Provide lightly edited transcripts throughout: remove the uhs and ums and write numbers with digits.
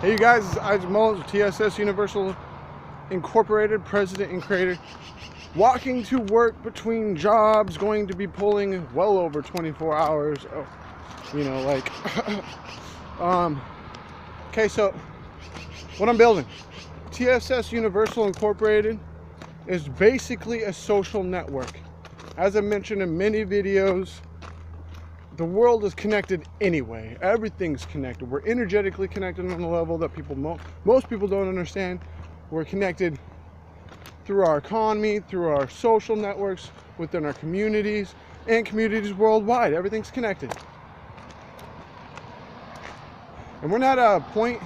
Hey you guys, this is Isaac Mullins with TSS Universal Incorporated, president and creator. Walking to work between jobs, going to be pulling well over 24 hours. Okay, so what I'm building, TSS Universal Incorporated, is basically a social network. As I mentioned in many videos, the world is connected anyway. Everything's connected. We're energetically connected on a level that most people don't understand. We're connected through our economy, through our social networks, within our communities, and communities worldwide. Everything's connected. And we're not at a point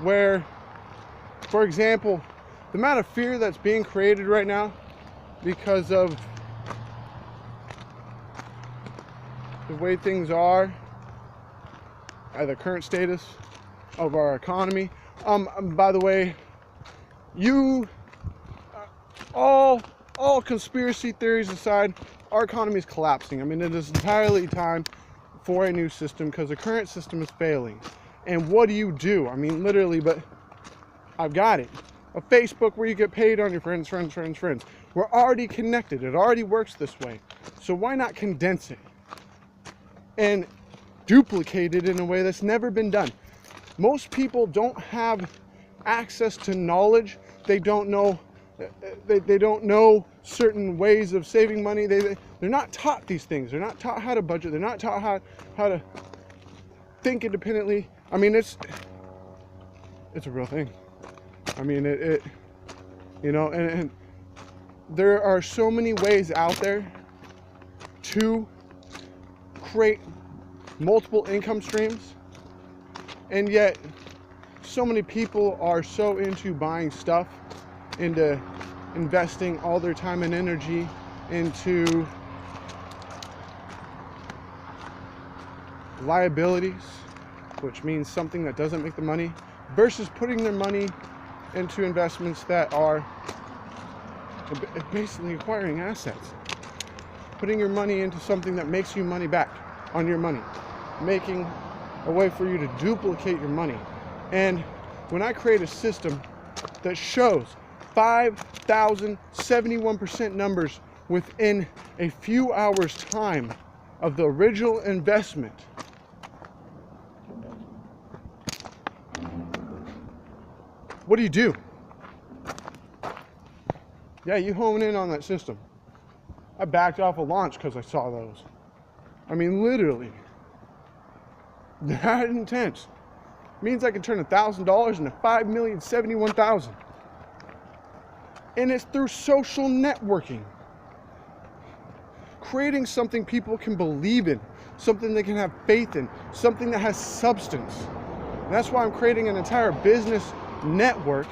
where, for example, the amount of fear that's being created right now because of the way things are at the current status of our economy. By the way, all conspiracy theories aside, our economy is collapsing. I mean, it is entirely time for a new system because the current system is failing. And what do? I mean, literally, but I've got it. A Facebook where you get paid on your friends. We're already connected. It already works this way. So why not condense it and duplicate it in a way that's never been done? Most people don't have access to knowledge. They don't know certain ways of saving money. They're not taught these things. They're not taught how to budget. They're not taught how to think independently. I mean, it's a real thing. I mean, and there are so many ways out there to create multiple income streams, and yet so many people are so into buying stuff, into investing all their time and energy into liabilities, which means something that doesn't make the money, versus putting their money into investments that are basically acquiring assets. Putting your money into something that makes you money back on your money, making a way for you to duplicate your money. And when I create a system that shows 5,071% numbers within a few hours time of the original investment, what do? Yeah, you hone in on that system. I backed off a launch because I saw those. I mean, literally, that intense. Means I can turn $1,000 into 5,071,000. And it's through social networking. Creating something people can believe in, something they can have faith in, something that has substance. And that's why I'm creating an entire business network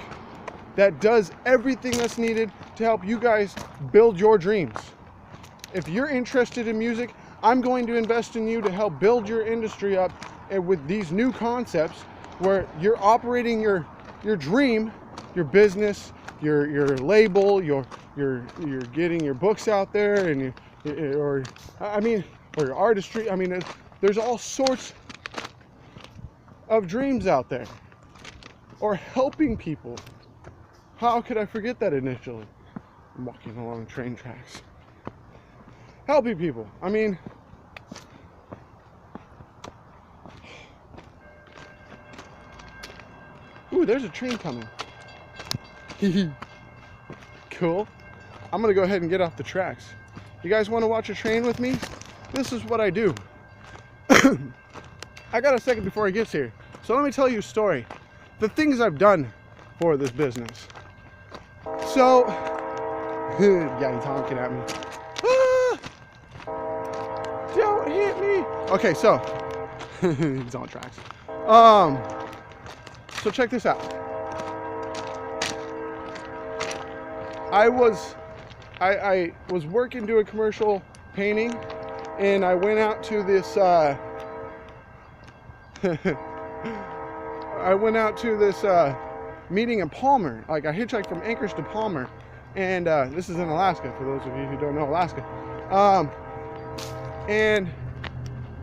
that does everything that's needed to help you guys build your dreams. If you're interested in music, I'm going to invest in you to help build your industry up, and with these new concepts where you're operating your dream, your business, your label, you're getting your books out there, and or your artistry. I mean, there's all sorts of dreams out there. Or helping people. How could I forget that initially? I'm walking along train tracks. Helping people. I mean, ooh, there's a train coming. Cool. I'm gonna go ahead and get off the tracks. You guys want to watch a train with me? This is what I do. I got a second before it gets here. So let me tell you a story. The things I've done for this business. So, yeah, he's honking at me. Ah, don't hit me. Okay, so, he's on tracks. So check this out. I was working doing commercial painting, and I went out to this, meeting in Palmer. Like, I hitchhiked from Anchorage to Palmer, and this is in Alaska, for those of you who don't know Alaska. And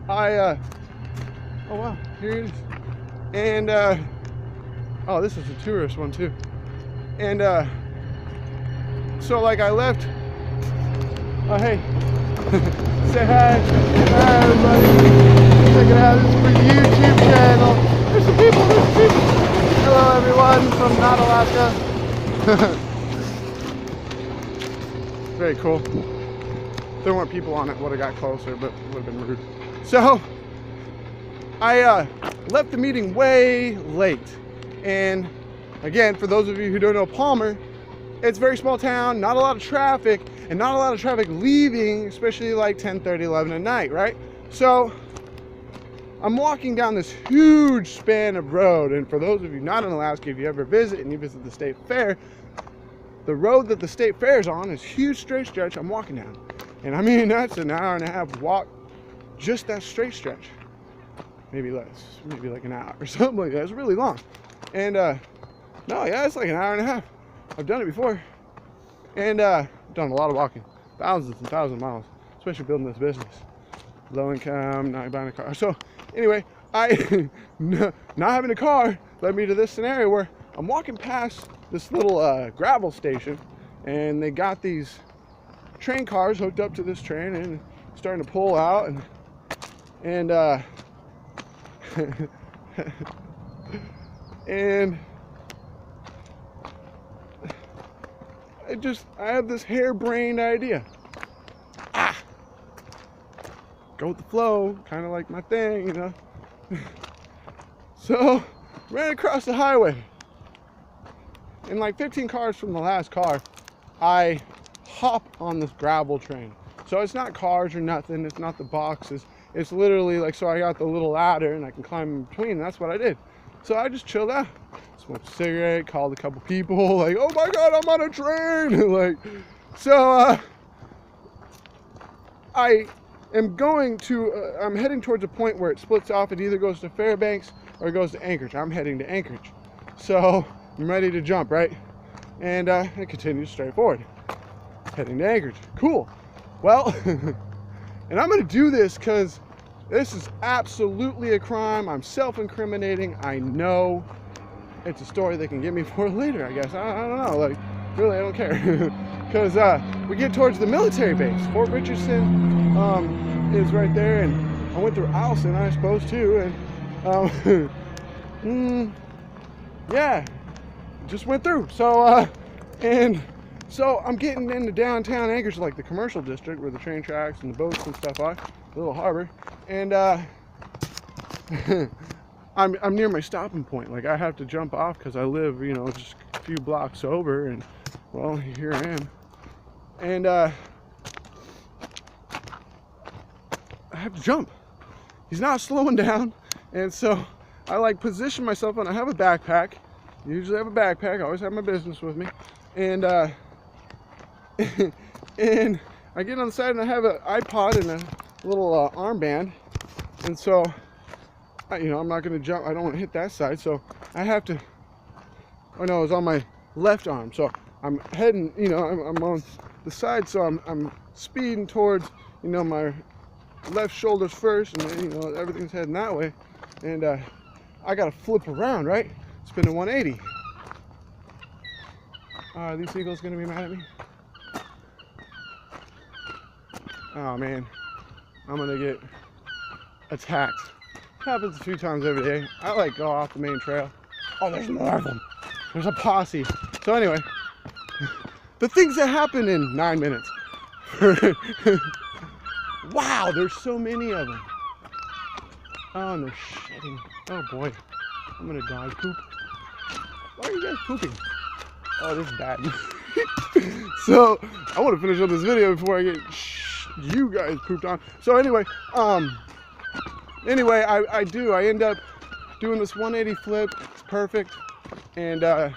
I, oh wow, here it is. And oh, this is a tourist one too. And so like I left. Oh hey, say hi. Hi everybody. Check it out. This is for the YouTube channel. There's some people. Hello everyone from not Alaska. Very cool. There weren't people on it. Would have got closer, but it would have been rude. So I left the meeting way late. And again, for those of you who don't know Palmer, it's a very small town, not a lot of traffic, and not a lot of traffic leaving, especially like 10:30, 11 at night, right? So I'm walking down this huge span of road, and for those of you not in Alaska, if you ever visit and you visit the state fair, the road that the state fair is on is a huge straight stretch I'm walking down. And I mean, that's an hour and a half walk, just that straight stretch. Maybe less, maybe like an hour or something like that. It's really long. And no, yeah, it's like an hour and a half. I've done it before. And done a lot of walking, thousands and thousands of miles, especially building this business. Low income, not buying a car. So anyway, not having a car led me to this scenario where I'm walking past this little gravel station, and they got these train cars hooked up to this train and starting to pull out, and and I have this harebrained idea. Go with the flow, kind of like my thing, you know. So ran across the highway, and like 15 cars from the last car, I hop on this gravel train. So it's not cars or nothing, it's not the boxes, it's literally like, so I got the little ladder and I can climb in between, and that's what I did. So I just chilled out, smoked a cigarette, called a couple people, like, oh my god, I'm on a train. Like, so I am going to I'm heading towards a point where it splits off. It either goes to Fairbanks or it goes to Anchorage. I'm heading to Anchorage, so I'm ready to jump, right? And it continues straight forward, heading to Anchorage. Cool. Well, and I'm gonna do this because this is absolutely a crime. I'm self-incriminating. I know it's a story they can get me for later, I guess. I don't know, like, really, I don't care. Because we get towards the military base. Fort Richardson is right there, and I went through Allison, I suppose, too, and yeah, just went through. So and so I'm getting into downtown Anchorage, like the commercial district where the train tracks and the boats and stuff are, the little harbor, and I'm near my stopping point. Like, I have to jump off because I live, you know, just a few blocks over, and well, here I am. And I have to jump. He's not slowing down, and so I like position myself, and I have a backpack. Usually have a backpack. I always have my business with me, and and I get on the side, and I have an iPod and a little armband, and so you know, I'm not going to jump. I don't want to hit that side, so I have to. Oh no, it's on my left arm, so I'm heading. You know, I'm on the side, so I'm speeding towards, you know, my left shoulders first, and then, you know, everything's heading that way, and I got to flip around, right? Spin a 180. Are these seagulls going to be mad at me? Oh man, I'm going to get attacked. Happens a few times every day. I like go off the main trail. Oh, there's more of them. There's a posse. So anyway, the things that happen in 9 minutes. Wow, there's so many of them. Oh, and they're shedding. Oh boy, I'm gonna dog poop. Why are you guys pooping? Oh, this is bad. So I want to finish up this video before I get you guys pooped on. So anyway, I end up doing this 180 flip. It's perfect. And I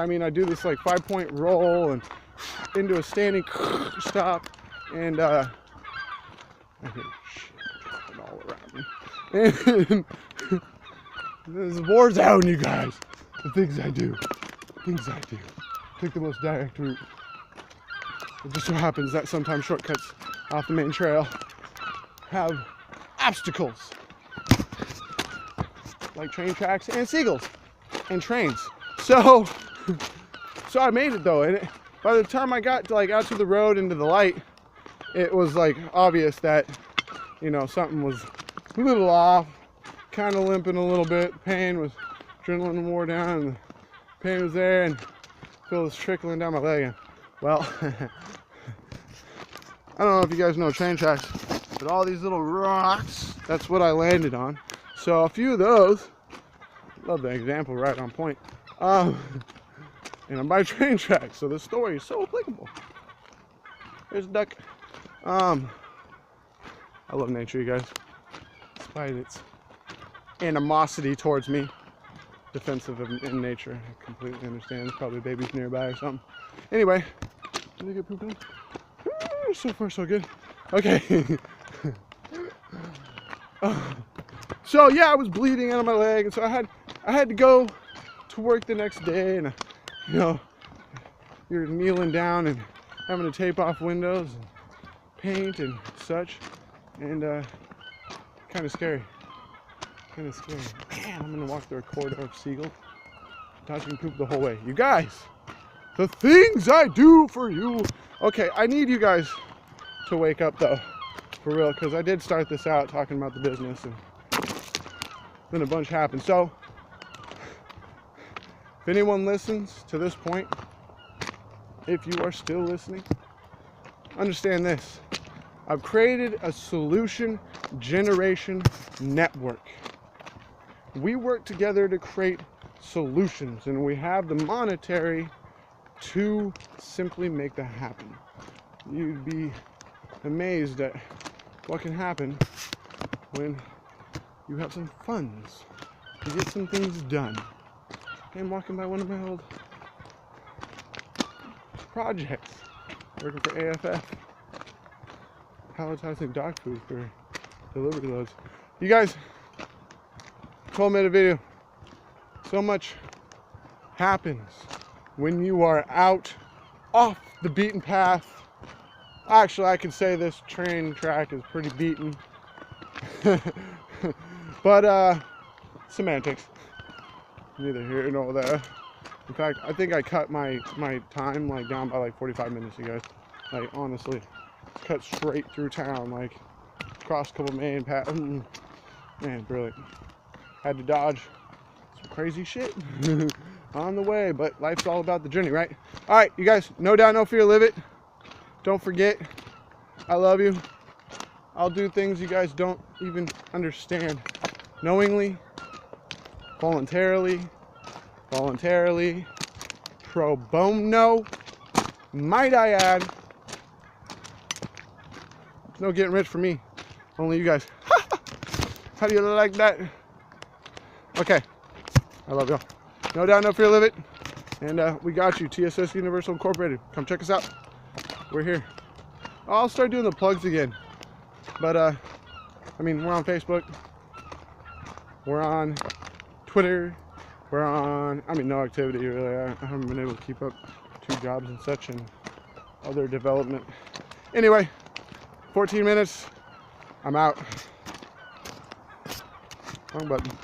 mean, I do this like 5-point roll and into a standing stop, and I hear shit all around me. And this is war zone, you guys. The things I do. Take the most direct route. It just so happens that sometimes shortcuts off the main trail have obstacles. like train tracks and seagulls and trains. So I made it though, and by the time I got to, like, out to the road into the light, it was like obvious that, you know, something was a little off, kind of limping a little bit. Pain was, adrenaline wore down, and the pain was there, and I feel this trickling down my leg. And, well, I don't know if you guys know train tracks, but all these little rocks, that's what I landed on. So a few of those, love the example, right on point. And I'm by train tracks, so this story is so applicable. There's a duck. I love nature, you guys. Despite its animosity towards me, defensive in nature. I completely understand. There's probably babies nearby or something. Anyway, did I get pooped on? So far, so good. Okay. So yeah, I was bleeding out of my leg, and so I had to go to work the next day, and you know, you're kneeling down and having to tape off windows and paint and such, and kind of scary. Man, I'm gonna walk through a corridor of seagulls, touching poop the whole way. You guys, the things I do for you. Okay, I need you guys to wake up though, for real, because I did start this out talking about the business, and then a bunch happened. So if anyone listens to this point, if you are still listening, understand this. I've created a solution generation network. We work together to create solutions, and we have the monetary to simply make that happen. You'd be amazed at what can happen when you have some funds to get some things done. I'm walking by one of my old projects, working for AFF, palletizing dog food for delivery loads. You guys, 12-minute video. So much happens when you are out off the beaten path. Actually, I could say this train track is pretty beaten. But semantics. Neither here nor there. In fact, I think I cut my time like down by like 45 minutes, you guys. Like, honestly, cut straight through town, like across a couple main paths. Man, brilliant. Had to dodge some crazy shit on the way, but life's all about the journey, right? All right, you guys, no doubt, no fear, live it. Don't forget, I love you. I'll do things you guys don't even understand. Knowingly, voluntarily, pro bono, might I add. There's no getting rich for me, only you guys. How do you like that? Okay, I love y'all. No doubt, no fear, live it. And we got you, TSS Universal Incorporated. Come check us out. We're here. I'll start doing the plugs again. But I mean, we're on Facebook. We're on Twitter. We're on, I mean, no activity really. I haven't been able to keep up 2 jobs and such and other development. Anyway, 14 minutes. I'm out. Wrong button.